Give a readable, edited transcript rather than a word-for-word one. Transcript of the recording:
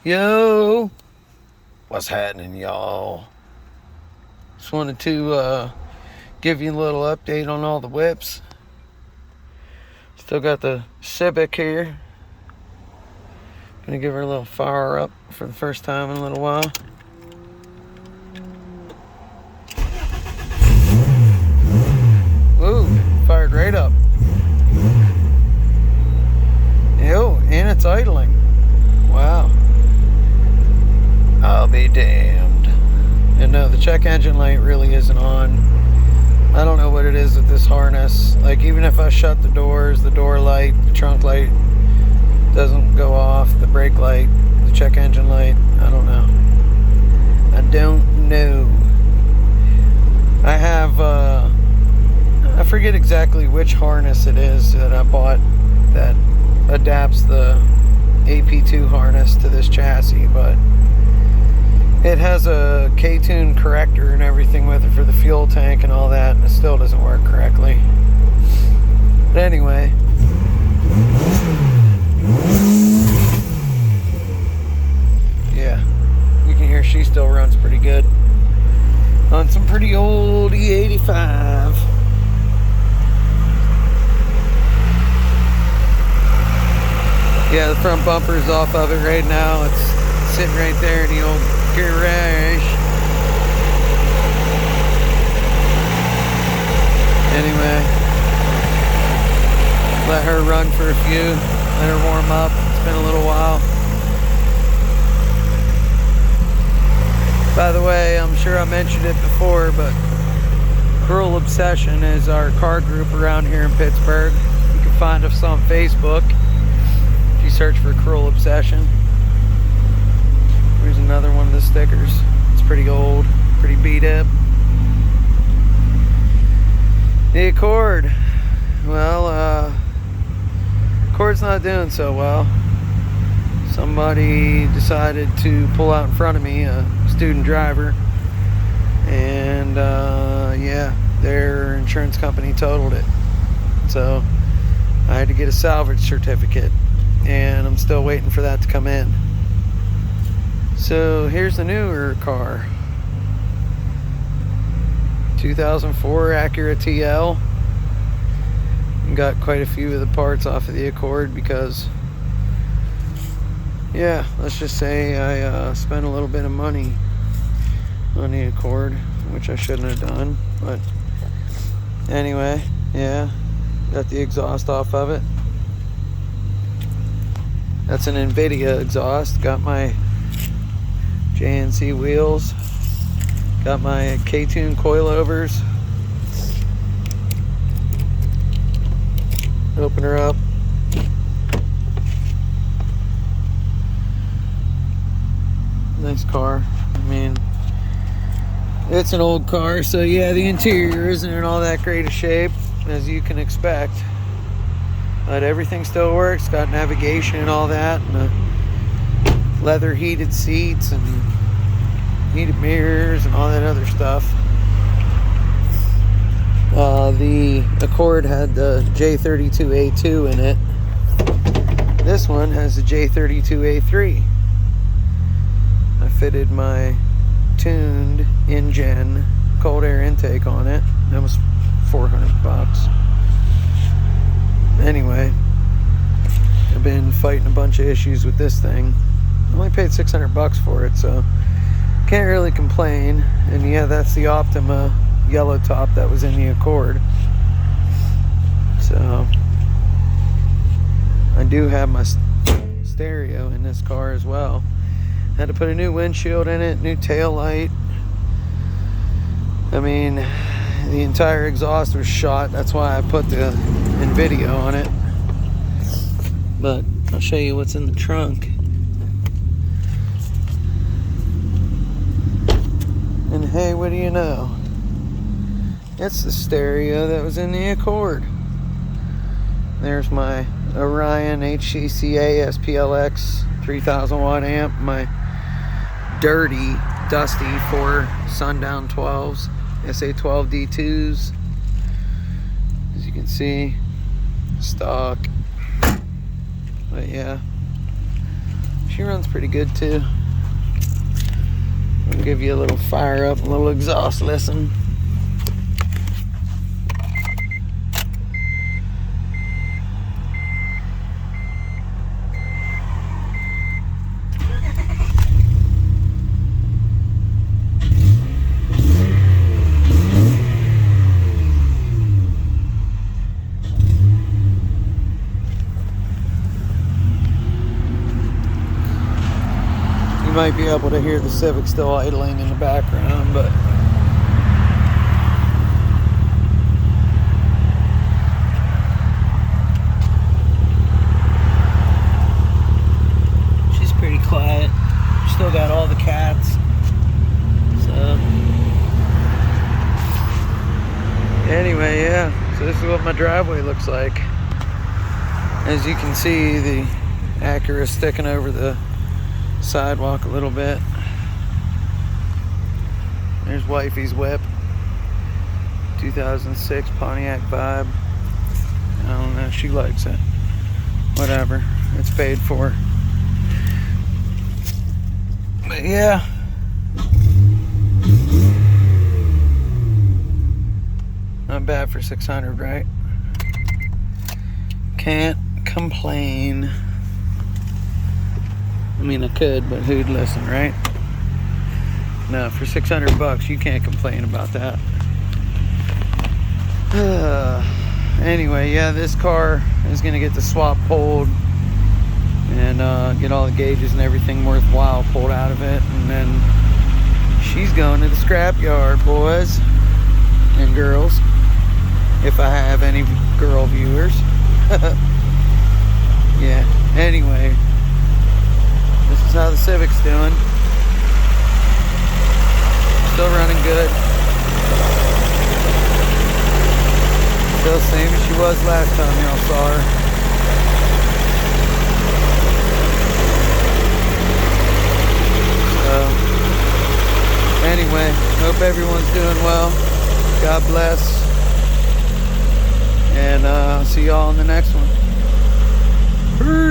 Yo, what's happening, y'all? Just wanted to give you a little update on all the whips. Still got the Civic here. Gonna give her a little fire up for the first time in a little while. Ooh, fired right up. Ew, and it's idling. Wow. I'll be damned. And no, the check engine light really isn't on. I don't know what it is with this harness. Like, even if I shut the doors, the door light, the trunk light doesn't go off, the brake light, the check engine light, I don't know. I don't know. I have, I forget exactly which harness it is that I bought that adapts the AP2 harness to this chassis, but it has a K-tune corrector and everything with it for the fuel tank and all that, and it still doesn't work correctly. But anyway, yeah, you can hear she still runs pretty good on some pretty old E85. Yeah, the front bumper's off of it right now. It's sitting right there in the old garage. Anyway, let her run for a few, let her warm up. It's been a little while. By the way, I'm sure I mentioned it before, but Cruel Obsession is our car group around here in Pittsburgh. You can find us on Facebook if you search for Cruel Obsession. Here's another one of the stickers. It's pretty old, pretty beat up. The Accord. Well, Accord's not doing so well. Somebody decided to pull out in front of me, a student driver, and yeah, their insurance company totaled it. So I had to get a salvage certificate, and I'm still waiting for that to come in. So here's the newer car. 2004 Acura TL. Got quite a few of the parts off of the Accord because, yeah, let's just say I spent a little bit of money on the Accord, which I shouldn't have done. But anyway, yeah, got the exhaust off of it. That's an NVIDIA exhaust. Got my JNC wheels. Got my K-tune coilovers. Open her up. Nice car. I mean, it's an old car, so yeah, the interior isn't in all that great a shape, as you can expect. But everything still works. Got navigation and all that, and leather heated seats and heated mirrors and all that other stuff. The Accord had the J32A2 in it. This one has the J32A3. I fitted my tuned in-gen cold air intake on it. That was $400. Anyway, I've been fighting a bunch of issues with this thing. I only paid $600 for it, so can't really complain. And yeah, that's the Optima yellow top that was in the Accord. So I do have my stereo in this car as well. Had to put a new windshield in it, new tail light. I mean, the entire exhaust was shot. That's why I put the NVIDIA on it. But I'll show you what's in the trunk. And hey, what do you know? It's the stereo that was in the Accord. There's my Orion HCCA SPLX 3000 watt amp, my dirty, dusty 4 Sundown 12s, SA12 D2s. As you can see, stock. But yeah, she runs pretty good too. I'll give you a little fire up, a little exhaust lesson. You might be able to hear the Civic still idling in the background, but she's pretty quiet. Still got all the cats. So anyway, yeah. So this is what my driveway looks like. As you can see, the Acura is sticking over the sidewalk a little bit. There's wifey's whip, 2006 Pontiac Vibe. I don't know, she likes it. Whatever, it's paid for. But yeah, not bad for 600, right? Can't complain. I mean, I could, but who'd listen, right? No, for 600 bucks, you can't complain about that. Anyway, yeah, this car is gonna get the swap pulled and get all the gauges and everything worthwhile pulled out of it, and then she's going to the scrap yard, boys and girls, if I have any girl viewers. Yeah, anyway. This is how the Civic's doing. Still running good. Still same as she was last time y'all saw her. So, anyway, hope everyone's doing well. God bless. And I'll see y'all in the next one. Peace.